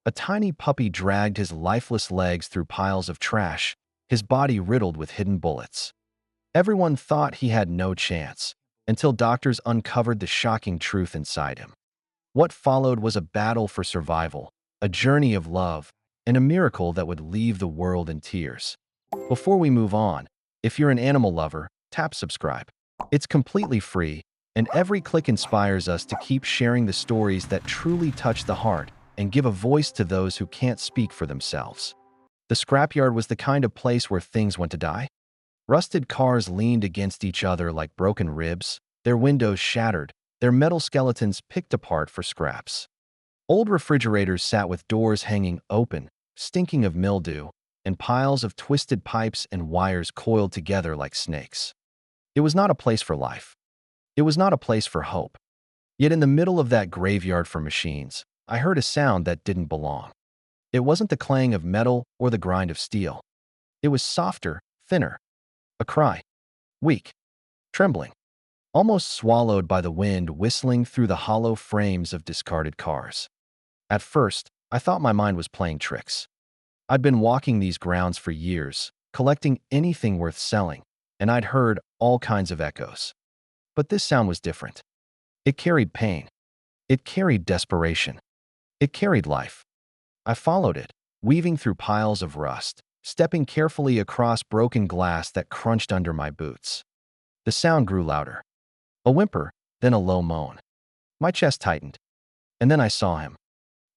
A tiny puppy dragged his lifeless legs through piles of trash, his body riddled with hidden bullets. Everyone thought he had no chance, until doctors uncovered the shocking truth inside him. What followed was a battle for survival, a journey of love, and a miracle that would leave the world in tears. Before we move on, if you're an animal lover, tap subscribe. It's completely free, and every click inspires us to keep sharing the stories that truly touch the heart and give a voice to those who can't speak for themselves. The scrapyard was the kind of place where things went to die. Rusted cars leaned against each other like broken ribs, their windows shattered, their metal skeletons picked apart for scraps. Old refrigerators sat with doors hanging open, stinking of mildew, and piles of twisted pipes and wires coiled together like snakes. It was not a place for life. It was not a place for hope. Yet in the middle of that graveyard for machines, I heard a sound that didn't belong. It wasn't the clang of metal or the grind of steel. It was softer, thinner. A cry. Weak. Trembling. Almost swallowed by the wind whistling through the hollow frames of discarded cars. At first, I thought my mind was playing tricks. I'd been walking these grounds for years, collecting anything worth selling, and I'd heard all kinds of echoes. But this sound was different. It carried pain. It carried desperation. It carried life. I followed it, weaving through piles of rust, stepping carefully across broken glass that crunched under my boots. The sound grew louder. A whimper, then a low moan. My chest tightened. And then I saw him.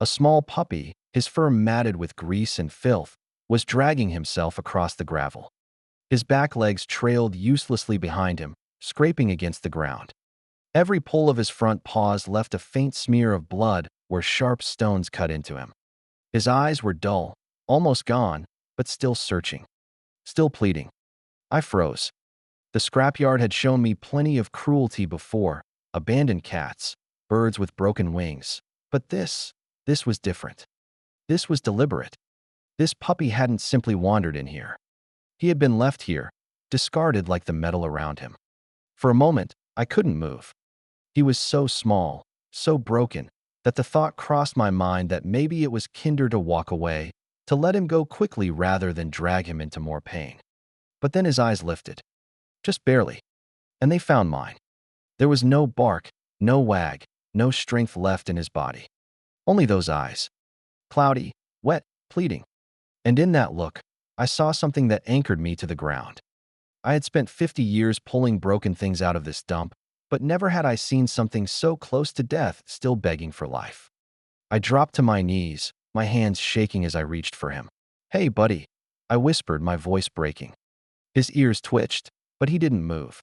A small puppy, his fur matted with grease and filth, was dragging himself across the gravel. His back legs trailed uselessly behind him, scraping against the ground. Every pull of his front paws left a faint smear of blood where sharp stones cut into him. His eyes were dull, almost gone, but still searching, still pleading. I froze. The scrapyard had shown me plenty of cruelty before, abandoned cats, birds with broken wings. But this was different. This was deliberate. This puppy hadn't simply wandered in here. He had been left here, discarded like the metal around him. For a moment, I couldn't move. He was so small, so broken, that the thought crossed my mind that maybe it was kinder to walk away, to let him go quickly rather than drag him into more pain. But then his eyes lifted. Just barely. And they found mine. There was no bark, no wag, no strength left in his body. Only those eyes. Cloudy, wet, pleading. And in that look, I saw something that anchored me to the ground. I had spent 50 years pulling broken things out of this dump, but never had I seen something so close to death still begging for life. I dropped to my knees, my hands shaking as I reached for him. "Hey, buddy," I whispered, my voice breaking. His ears twitched, but he didn't move.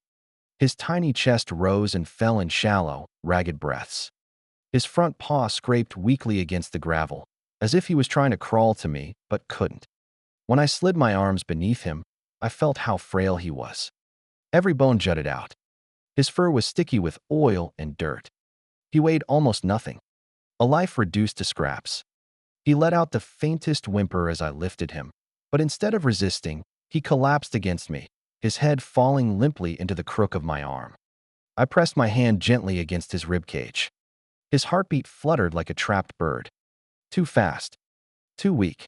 His tiny chest rose and fell in shallow, ragged breaths. His front paw scraped weakly against the gravel, as if he was trying to crawl to me, but couldn't. When I slid my arms beneath him, I felt how frail he was. Every bone jutted out. His fur was sticky with oil and dirt. He weighed almost nothing. A life reduced to scraps. He let out the faintest whimper as I lifted him, but instead of resisting, he collapsed against me, his head falling limply into the crook of my arm. I pressed my hand gently against his ribcage. His heartbeat fluttered like a trapped bird. Too fast. Too weak.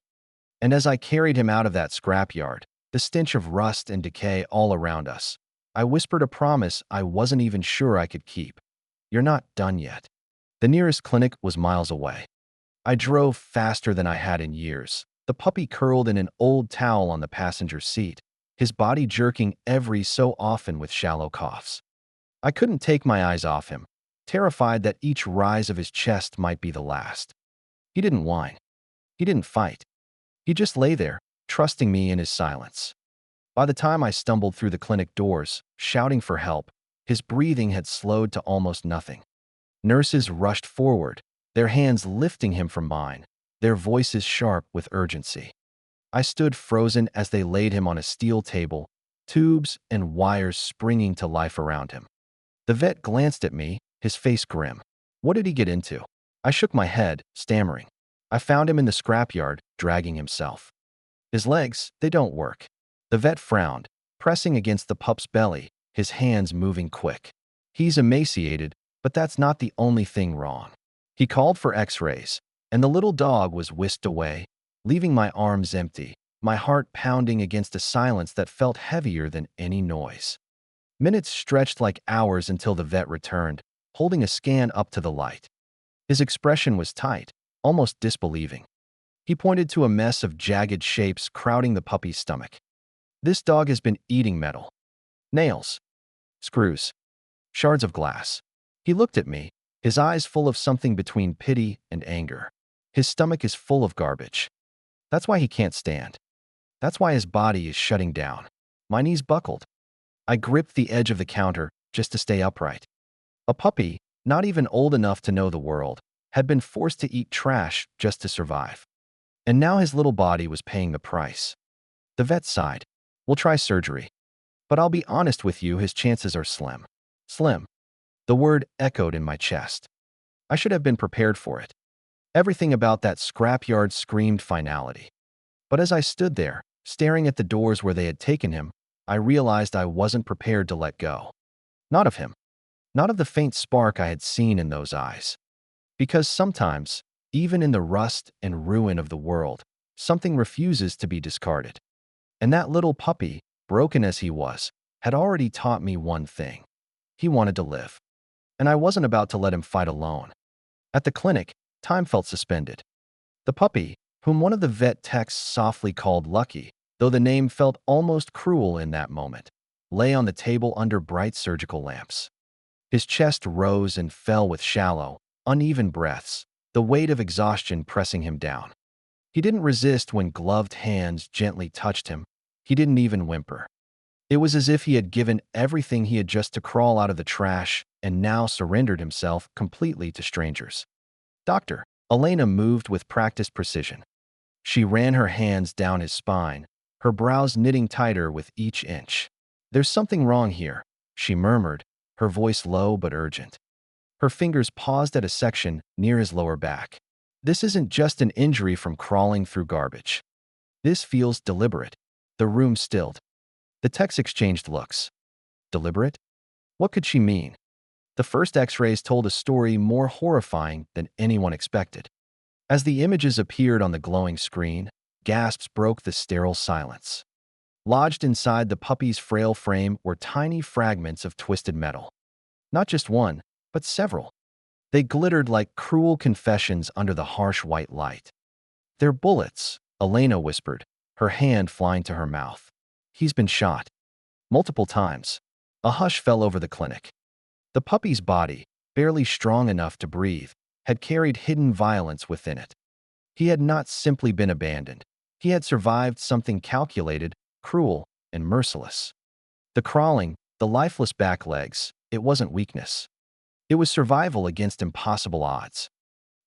And as I carried him out of that scrapyard, the stench of rust and decay all around us, I whispered a promise I wasn't even sure I could keep. "You're not done yet." The nearest clinic was miles away. I drove faster than I had in years, the puppy curled in an old towel on the passenger seat, his body jerking every so often with shallow coughs. I couldn't take my eyes off him, terrified that each rise of his chest might be the last. He didn't whine. He didn't fight. He just lay there, trusting me in his silence. By the time I stumbled through the clinic doors, shouting for help, his breathing had slowed to almost nothing. Nurses rushed forward, their hands lifting him from mine, their voices sharp with urgency. I stood frozen as they laid him on a steel table, tubes and wires springing to life around him. The vet glanced at me, his face grim. "What did he get into?" I shook my head, stammering. "I found him in the scrapyard, dragging himself. His legs, they don't work." The vet frowned, pressing against the pup's belly, his hands moving quick. "He's emaciated, but that's not the only thing wrong." He called for x-rays, and the little dog was whisked away, leaving my arms empty, my heart pounding against a silence that felt heavier than any noise. Minutes stretched like hours until the vet returned, holding a scan up to the light. His expression was tight, almost disbelieving. He pointed to a mess of jagged shapes crowding the puppy's stomach. This dog has been eating metal. Nails. Screws. Shards of glass. He looked at me, his eyes full of something between pity and anger. His stomach is full of garbage. That's why he can't stand. That's why his body is shutting down. My knees buckled. I gripped the edge of the counter just to stay upright. A puppy, not even old enough to know the world, had been forced to eat trash just to survive. And now his little body was paying the price. The vet sighed. We'll try surgery. But I'll be honest with you, his chances are slim. Slim. The word echoed in my chest. I should have been prepared for it. Everything about that scrapyard screamed finality. But as I stood there, staring at the doors where they had taken him, I realized I wasn't prepared to let go. Not of him. Not of the faint spark I had seen in those eyes. Because sometimes, even in the rust and ruin of the world, something refuses to be discarded. And that little puppy, broken as he was, had already taught me one thing. He wanted to live. And I wasn't about to let him fight alone. At the clinic, time felt suspended. The puppy, whom one of the vet techs softly called Lucky, though the name felt almost cruel in that moment, lay on the table under bright surgical lamps. His chest rose and fell with shallow, uneven breaths, the weight of exhaustion pressing him down. He didn't resist when gloved hands gently touched him. He didn't even whimper. It was as if he had given everything he had just to crawl out of the trash and now surrendered himself completely to strangers. Doctor, Elena moved with practiced precision. She ran her hands down his spine, her brows knitting tighter with each inch. There's something wrong here, she murmured, her voice low but urgent. Her fingers paused at a section near his lower back. This isn't just an injury from crawling through garbage. This feels deliberate. The room stilled. The techs exchanged looks. Deliberate? What could she mean? The first x-rays told a story more horrifying than anyone expected. As the images appeared on the glowing screen, gasps broke the sterile silence. Lodged inside the puppy's frail frame were tiny fragments of twisted metal. Not just one, but several. They glittered like cruel confessions under the harsh white light. They're bullets, Elena whispered, her hand flying to her mouth. He's been shot. Multiple times. A hush fell over the clinic. The puppy's body, barely strong enough to breathe, had carried hidden violence within it. He had not simply been abandoned. He had survived something calculated, cruel, and merciless. The crawling, the lifeless back legs, it wasn't weakness. It was survival against impossible odds.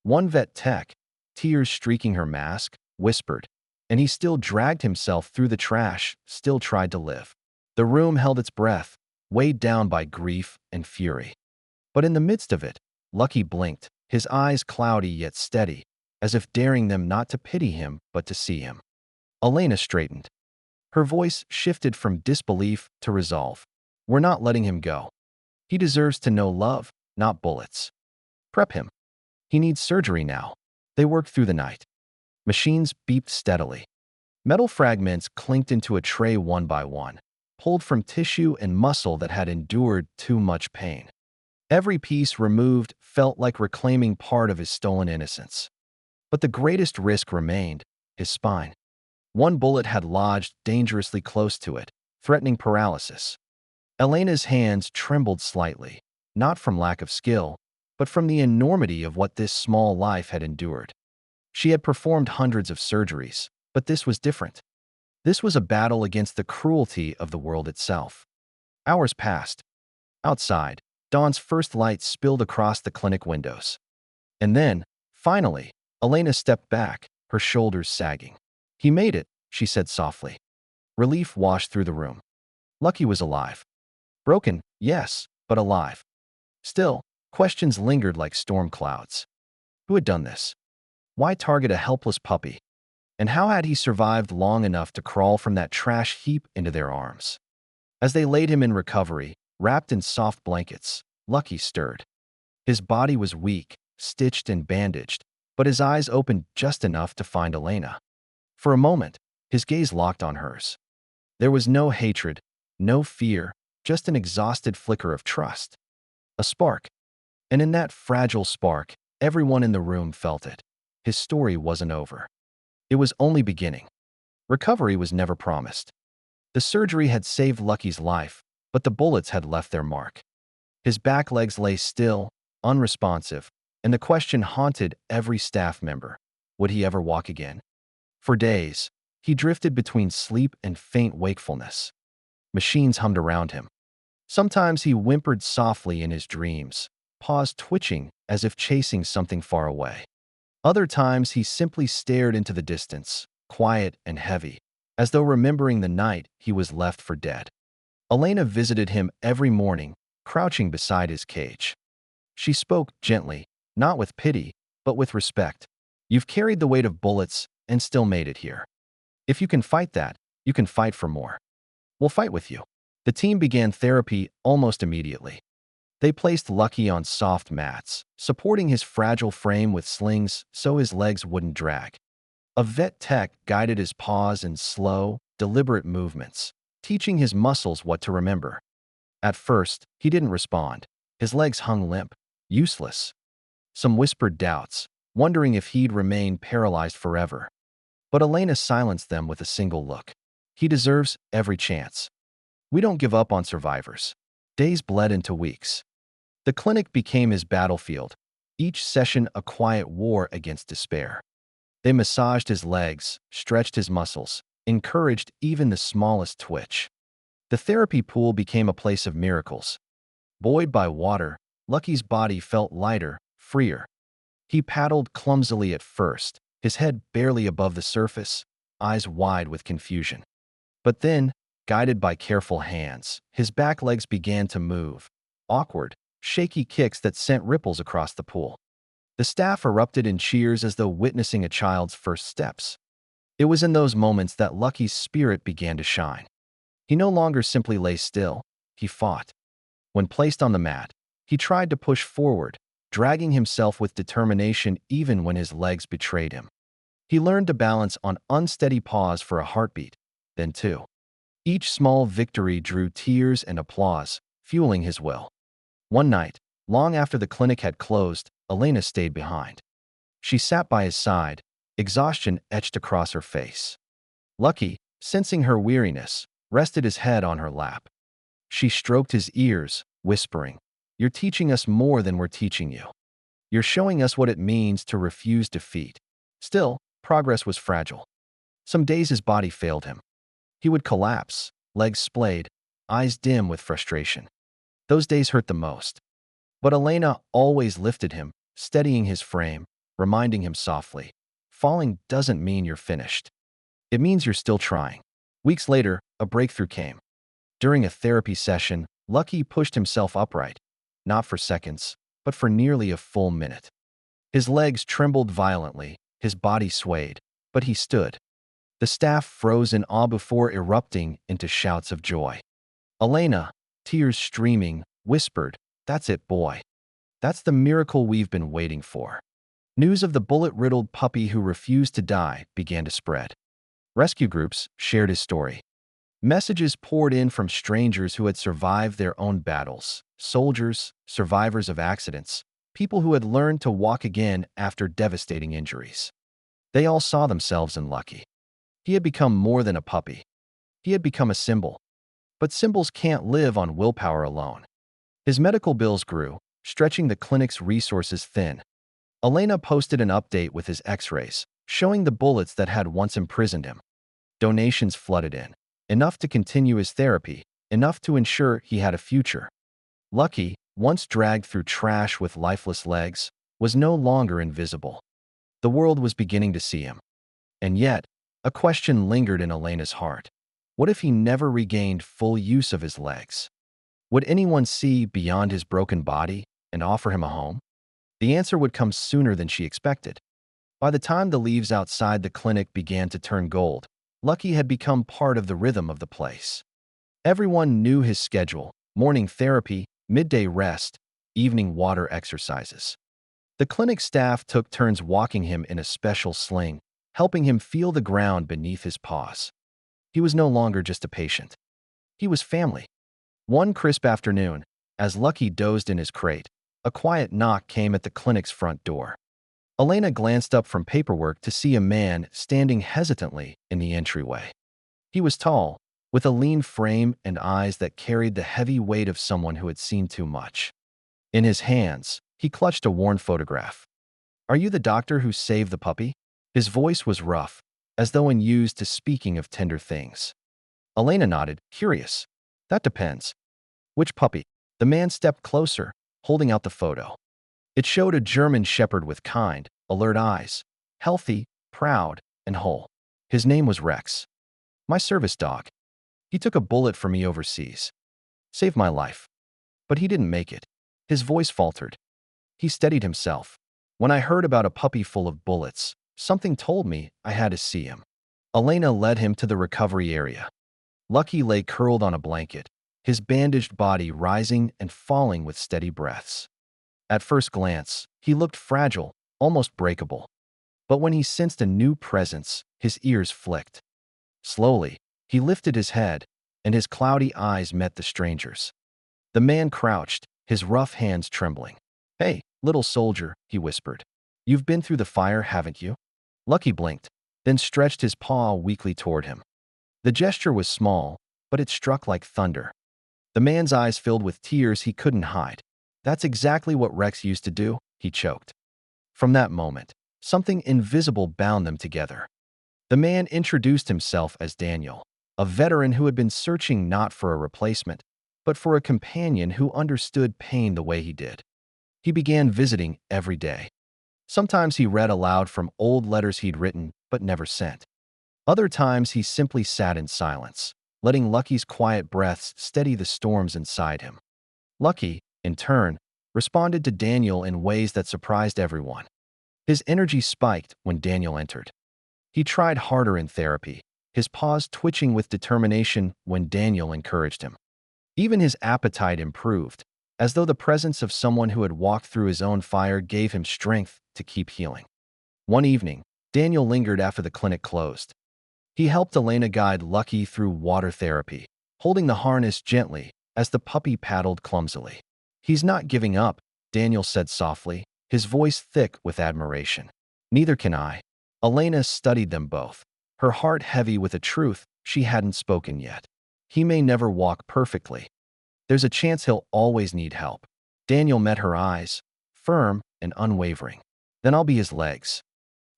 One vet tech, tears streaking her mask, whispered, and he still dragged himself through the trash, still tried to live. The room held its breath, weighed down by grief and fury. But in the midst of it, Lucky blinked, his eyes cloudy yet steady, as if daring them not to pity him but to see him. Elena straightened. Her voice shifted from disbelief to resolve. We're not letting him go. He deserves to know love, not bullets. Prep him. He needs surgery now. They worked through the night. Machines beeped steadily. Metal fragments clinked into a tray one by one, pulled from tissue and muscle that had endured too much pain. Every piece removed felt like reclaiming part of his stolen innocence. But the greatest risk remained, his spine. One bullet had lodged dangerously close to it, threatening paralysis. Elena's hands trembled slightly, not from lack of skill, but from the enormity of what this small life had endured. She had performed hundreds of surgeries, but this was different. This was a battle against the cruelty of the world itself. Hours passed. Outside, dawn's first light spilled across the clinic windows. And then, finally, Elena stepped back, her shoulders sagging. He made it, she said softly. Relief washed through the room. Lucky was alive. Broken, yes, but alive. Still, questions lingered like storm clouds. Who had done this? Why target a helpless puppy? And how had he survived long enough to crawl from that trash heap into their arms? As they laid him in recovery, wrapped in soft blankets, Lucky stirred. His body was weak, stitched and bandaged, but his eyes opened just enough to find Elena. For a moment, his gaze locked on hers. There was no hatred, no fear, just an exhausted flicker of trust. A spark. And in that fragile spark, everyone in the room felt it. His story wasn't over. It was only beginning. Recovery was never promised. The surgery had saved Lucky's life, but the bullets had left their mark. His back legs lay still, unresponsive, and the question haunted every staff member. Would he ever walk again? For days, he drifted between sleep and faint wakefulness. Machines hummed around him. Sometimes he whimpered softly in his dreams, paws twitching as if chasing something far away. Other times he simply stared into the distance, quiet and heavy, as though remembering the night he was left for dead. Elena visited him every morning, crouching beside his cage. She spoke gently, not with pity, but with respect. You've carried the weight of bullets and still made it here. If you can fight that, you can fight for more. We'll fight with you. The team began therapy almost immediately. They placed Lucky on soft mats, supporting his fragile frame with slings so his legs wouldn't drag. A vet tech guided his paws in slow, deliberate movements, teaching his muscles what to remember. At first, he didn't respond. His legs hung limp, useless. Some whispered doubts, wondering if he'd remain paralyzed forever. But Elena silenced them with a single look. He deserves every chance. We don't give up on survivors. Days bled into weeks. The clinic became his battlefield, each session a quiet war against despair. They massaged his legs, stretched his muscles, encouraged even the smallest twitch. The therapy pool became a place of miracles. Buoyed by water, Lucky's body felt lighter, freer. He paddled clumsily at first, his head barely above the surface, eyes wide with confusion. But then, guided by careful hands, his back legs began to move, awkward, shaky kicks that sent ripples across the pool. The staff erupted in cheers as though witnessing a child's first steps. It was in those moments that Lucky's spirit began to shine. He no longer simply lay still, he fought. When placed on the mat, he tried to push forward, dragging himself with determination even when his legs betrayed him. He learned to balance on unsteady paws for a heartbeat, then two. Each small victory drew tears and applause, fueling his will. One night, long after the clinic had closed, Elena stayed behind. She sat by his side, exhaustion etched across her face. Lucky, sensing her weariness, rested his head on her lap. She stroked his ears, whispering, "You're teaching us more than we're teaching you. You're showing us what it means to refuse defeat." Still, progress was fragile. Some days his body failed him. He would collapse, legs splayed, eyes dim with frustration. Those days hurt the most. But Elena always lifted him, steadying his frame, reminding him softly, "Falling doesn't mean you're finished. It means you're still trying." Weeks later, a breakthrough came. During a therapy session, Lucky pushed himself upright, not for seconds, but for nearly a full minute. His legs trembled violently, his body swayed, but he stood. The staff froze in awe before erupting into shouts of joy. Elena, tears streaming, whispered, "That's it, boy. That's the miracle we've been waiting for." News of the bullet-riddled puppy who refused to die began to spread. Rescue groups shared his story. Messages poured in from strangers who had survived their own battles, soldiers, survivors of accidents, people who had learned to walk again after devastating injuries. They all saw themselves in Lucky. He had become more than a puppy. He had become a symbol. But symbols can't live on willpower alone. His medical bills grew, stretching the clinic's resources thin. Elena posted an update with his x-rays, showing the bullets that had once imprisoned him. Donations flooded in, enough to continue his therapy, enough to ensure he had a future. Lucky, once dragged through trash with lifeless legs, was no longer invisible. The world was beginning to see him. And yet, a question lingered in Elena's heart. What if he never regained full use of his legs? Would anyone see beyond his broken body and offer him a home? The answer would come sooner than she expected. By the time the leaves outside the clinic began to turn gold, Lucky had become part of the rhythm of the place. Everyone knew his schedule: morning therapy, midday rest, evening water exercises. The clinic staff took turns walking him in a special sling, helping him feel the ground beneath his paws. He was no longer just a patient. He was family. One crisp afternoon, as Lucky dozed in his crate, a quiet knock came at the clinic's front door. Elena glanced up from paperwork to see a man standing hesitantly in the entryway. He was tall, with a lean frame and eyes that carried the heavy weight of someone who had seen too much. In his hands, he clutched a worn photograph. "Are you the doctor who saved the puppy?" His voice was rough, as though unused to speaking of tender things. Elena nodded, curious. "That depends. Which puppy?" The man stepped closer, holding out the photo. It showed a German shepherd with kind, alert eyes, healthy, proud, and whole. His name was Rex. "My service dog. He took a bullet for me overseas. Saved my life. But he didn't make it." His voice faltered. He steadied himself. "When I heard about a puppy full of bullets, something told me I had to see him." Elena led him to the recovery area. Lucky lay curled on a blanket, his bandaged body rising and falling with steady breaths. At first glance, he looked fragile, almost breakable. But when he sensed a new presence, his ears flicked. Slowly, he lifted his head, and his cloudy eyes met the stranger's. The man crouched, his rough hands trembling. "Hey, little soldier," he whispered. "You've been through the fire, haven't you?" Lucky blinked, then stretched his paw weakly toward him. The gesture was small, but it struck like thunder. The man's eyes filled with tears he couldn't hide. "That's exactly what Rex used to do," he choked. From that moment, something invisible bound them together. The man introduced himself as Daniel, a veteran who had been searching not for a replacement, but for a companion who understood pain the way he did. He began visiting every day. Sometimes he read aloud from old letters he'd written but never sent. Other times he simply sat in silence, letting Lucky's quiet breaths steady the storms inside him. Lucky, in turn, responded to Daniel in ways that surprised everyone. His energy spiked when Daniel entered. He tried harder in therapy, his paws twitching with determination when Daniel encouraged him. Even his appetite improved, as though the presence of someone who had walked through his own fire gave him strength to keep healing. One evening, Daniel lingered after the clinic closed. He helped Elena guide Lucky through water therapy, holding the harness gently as the puppy paddled clumsily. "He's not giving up," Daniel said softly, his voice thick with admiration. "Neither can I." Elena studied them both, her heart heavy with a truth she hadn't spoken yet. "He may never walk perfectly. There's a chance he'll always need help." Daniel met her eyes, firm and unwavering. "Then I'll be his legs.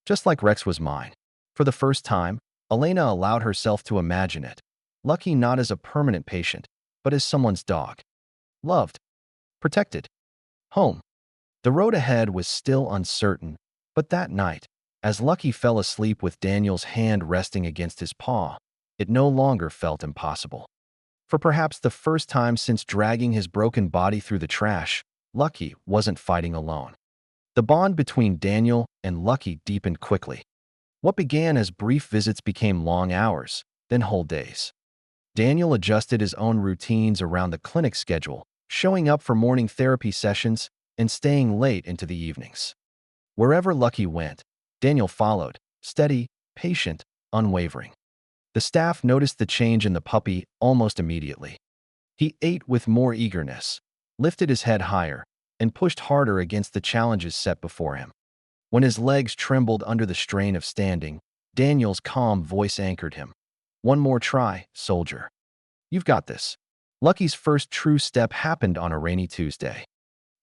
Just like Rex was mine." For the first time, Elena allowed herself to imagine it. Lucky not as a permanent patient, but as someone's dog. Loved. Protected. Home. The road ahead was still uncertain, but that night, as Lucky fell asleep with Daniel's hand resting against his paw, it no longer felt impossible. For perhaps the first time since dragging his broken body through the trash, Lucky wasn't fighting alone. The bond between Daniel and Lucky deepened quickly. What began as brief visits became long hours, then whole days. Daniel adjusted his own routines around the clinic schedule, showing up for morning therapy sessions and staying late into the evenings. Wherever Lucky went, Daniel followed, steady, patient, unwavering. The staff noticed the change in the puppy almost immediately. He ate with more eagerness, lifted his head higher, and pushed harder against the challenges set before him. When his legs trembled under the strain of standing, Daniel's calm voice anchored him. "One more try, soldier. You've got this." Lucky's first true step happened on a rainy Tuesday.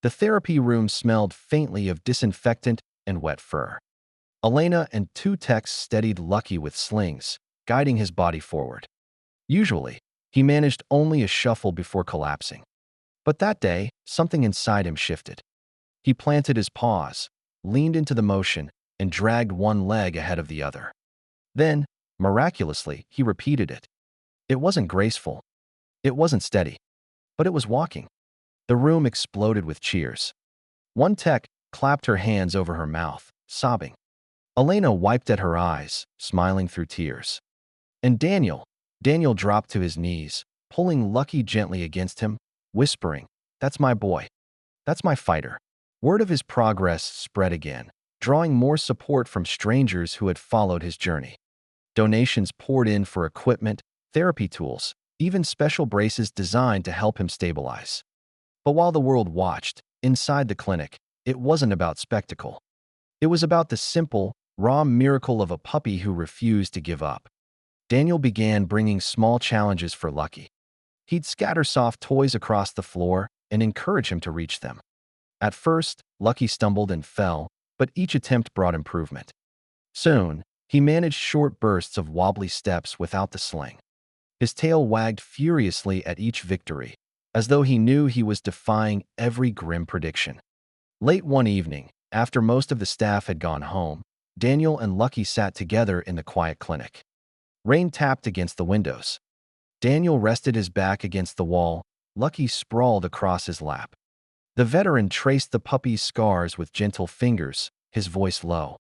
The therapy room smelled faintly of disinfectant and wet fur. Elena and two techs steadied Lucky with slings, guiding his body forward. Usually, he managed only a shuffle before collapsing. But that day, something inside him shifted. He planted his paws, leaned into the motion, and dragged one leg ahead of the other. Then, miraculously, he repeated it. It wasn't graceful. It wasn't steady. But it was walking. The room exploded with cheers. One tech clapped her hands over her mouth, sobbing. Elena wiped at her eyes, smiling through tears. And Daniel dropped to his knees, pulling Lucky gently against him, whispering, "That's my boy. That's my fighter." Word of his progress spread again, drawing more support from strangers who had followed his journey. Donations poured in for equipment, therapy tools, even special braces designed to help him stabilize. But while the world watched, inside the clinic, it wasn't about spectacle. It was about the simple, raw miracle of a puppy who refused to give up. Daniel began bringing small challenges for Lucky. He'd scatter soft toys across the floor and encourage him to reach them. At first, Lucky stumbled and fell, but each attempt brought improvement. Soon, he managed short bursts of wobbly steps without the sling. His tail wagged furiously at each victory, as though he knew he was defying every grim prediction. Late one evening, after most of the staff had gone home, Daniel and Lucky sat together in the quiet clinic. Rain tapped against the windows. Daniel rested his back against the wall, Lucky sprawled across his lap. The veteran traced the puppy's scars with gentle fingers, his voice low.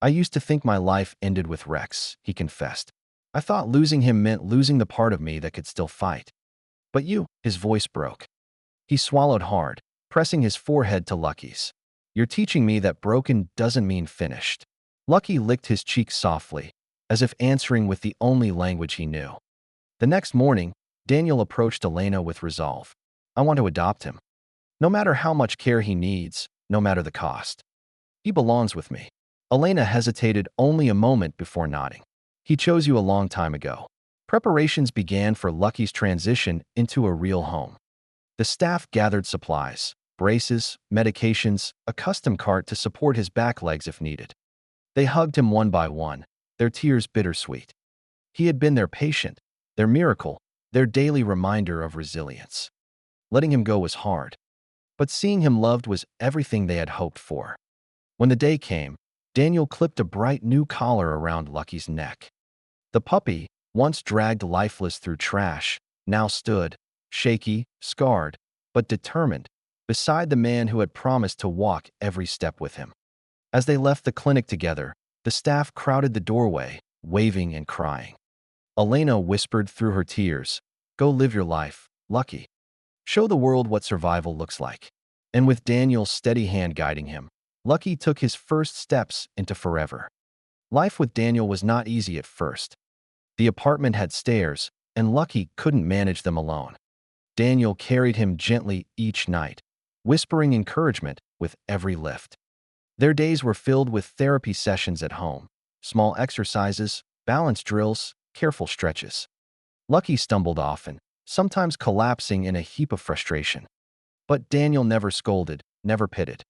"I used to think my life ended with Rex," he confessed. "I thought losing him meant losing the part of me that could still fight. But you," his voice broke. He swallowed hard, pressing his forehead to Lucky's. "You're teaching me that broken doesn't mean finished." Lucky licked his cheek softly, as if answering with the only language he knew. The next morning, Daniel approached Elena with resolve. "I want to adopt him. No matter how much care he needs, no matter the cost. He belongs with me." Elena hesitated only a moment before nodding. "He chose you a long time ago." Preparations began for Lucky's transition into a real home. The staff gathered supplies, braces, medications, a custom cart to support his back legs if needed. They hugged him one by one, their tears bittersweet. He had been their patient, their miracle, their daily reminder of resilience. Letting him go was hard, but seeing him loved was everything they had hoped for. When the day came, Daniel clipped a bright new collar around Lucky's neck. The puppy, once dragged lifeless through trash, now stood, shaky, scarred, but determined, beside the man who had promised to walk every step with him. As they left the clinic together, the staff crowded the doorway, waving and crying. Elena whispered through her tears, "Go live your life, Lucky. Show the world what survival looks like." And with Daniel's steady hand guiding him, Lucky took his first steps into forever. Life with Daniel was not easy at first. The apartment had stairs, and Lucky couldn't manage them alone. Daniel carried him gently each night, whispering encouragement with every lift. Their days were filled with therapy sessions at home, small exercises, balance drills, careful stretches. Lucky stumbled often, sometimes collapsing in a heap of frustration. But Daniel never scolded, never pitted.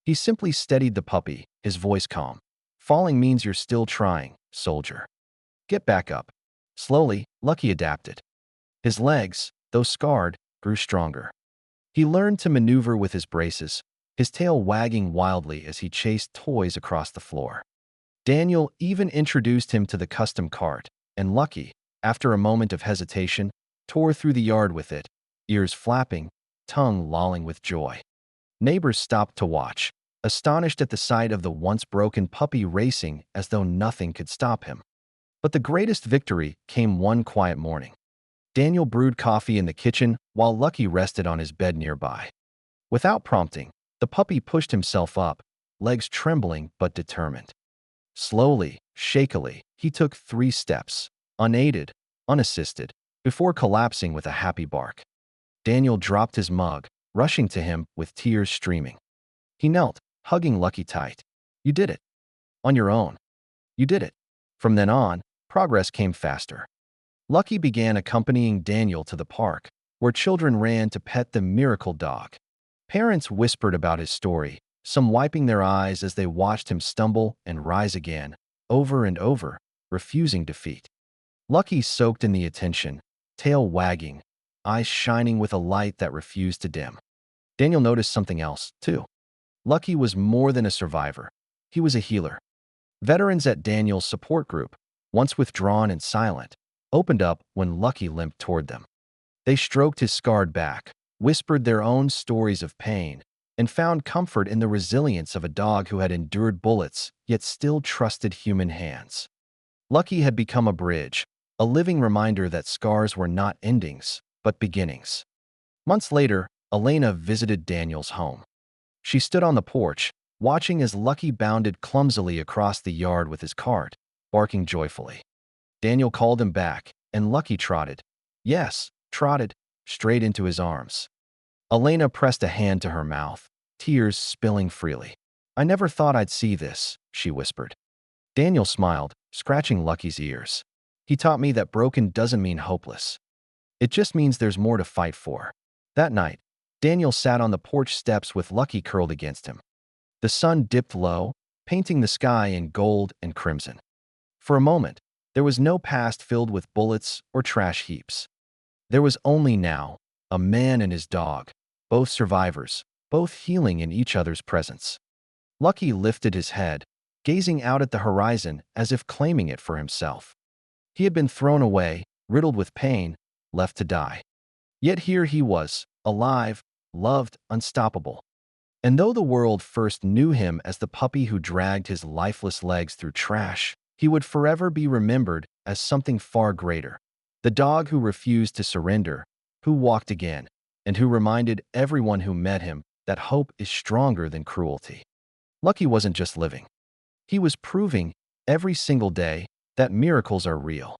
He simply steadied the puppy, his voice calm. "Falling means you're still trying, soldier. Get back up." Slowly, Lucky adapted. His legs, though scarred, grew stronger. He learned to maneuver with his braces, his tail wagging wildly as he chased toys across the floor. Daniel even introduced him to the custom cart, and Lucky, after a moment of hesitation, tore through the yard with it, ears flapping, tongue lolling with joy. Neighbors stopped to watch, astonished at the sight of the once broken puppy racing as though nothing could stop him. But the greatest victory came one quiet morning. Daniel brewed coffee in the kitchen while Lucky rested on his bed nearby. Without prompting, the puppy pushed himself up, legs trembling but determined. Slowly, shakily, he took 3 steps, unaided, unassisted, before collapsing with a happy bark. Daniel dropped his mug, rushing to him with tears streaming. He knelt, hugging Lucky tight. "You did it. On your own. You did it." From then on, progress came faster. Lucky began accompanying Daniel to the park, where children ran to pet the miracle dog. Parents whispered about his story, some wiping their eyes as they watched him stumble and rise again, over and over, refusing defeat. Lucky soaked in the attention, tail wagging, eyes shining with a light that refused to dim. Daniel noticed something else, too. Lucky was more than a survivor. He was a healer. Veterans at Daniel's support group, once withdrawn and silent, opened up when Lucky limped toward them. They stroked his scarred back, whispered their own stories of pain, and found comfort in the resilience of a dog who had endured bullets yet still trusted human hands. Lucky had become a bridge, a living reminder that scars were not endings, but beginnings. Months later, Elena visited Daniel's home. She stood on the porch, watching as Lucky bounded clumsily across the yard with his cart, barking joyfully. Daniel called him back, and Lucky trotted, straight into his arms. Elena pressed a hand to her mouth, tears spilling freely. "I never thought I'd see this," she whispered. Daniel smiled, scratching Lucky's ears. "He taught me that broken doesn't mean hopeless. It just means there's more to fight for." That night, Daniel sat on the porch steps with Lucky curled against him. The sun dipped low, painting the sky in gold and crimson. For a moment, there was no past filled with bullets or trash heaps. There was only now, a man and his dog, both survivors, both healing in each other's presence. Lucky lifted his head, gazing out at the horizon as if claiming it for himself. He had been thrown away, riddled with pain, left to die. Yet here he was, alive, loved, unstoppable. And though the world first knew him as the puppy who dragged his lifeless legs through trash, he would forever be remembered as something far greater. The dog who refused to surrender, who walked again, and who reminded everyone who met him that hope is stronger than cruelty. Lucky wasn't just living. He was proving, every single day, that miracles are real.